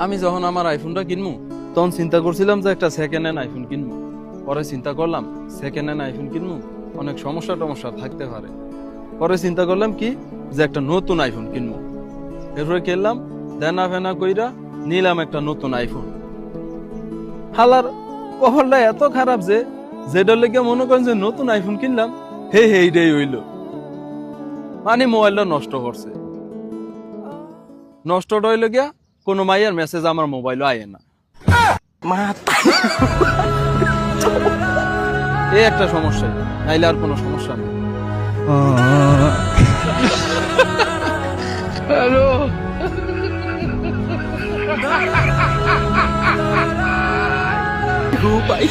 আমি যখন আমার আইফোনটা কিনবো তখন চিন্তা করছিলাম যে একটা সেকেন্ড হ্যান্ড আইফোন কিনবো। পরে চিন্তা করলাম সেকেন্ড হ্যান্ড আইফোন কিনবো অনেক সমস্যা টমস্যা থাকতে পারে। পরে চিন্তা করলাম কি যে একটা নতুন আইফোন কিনবো। এরপরে কিনলাম দেনা ফেনা কইরা নিলাম একটা নতুন আইফোন। হালার কপালটা এত খারাপ যে যেটার লেগে মনে করেন যে নতুন আইফোন কিনলাম এইটাই হইল। মানে মোবাইলটা নষ্ট করছে। নষ্টটা হইল গিয়া কোনো মাইয়ার মেসেজ আমার মোবাইলও আয়ে না। এই একটা সমস্যা, নাইলে আর কোনো সমস্যা নেই। হ্যালো ভাই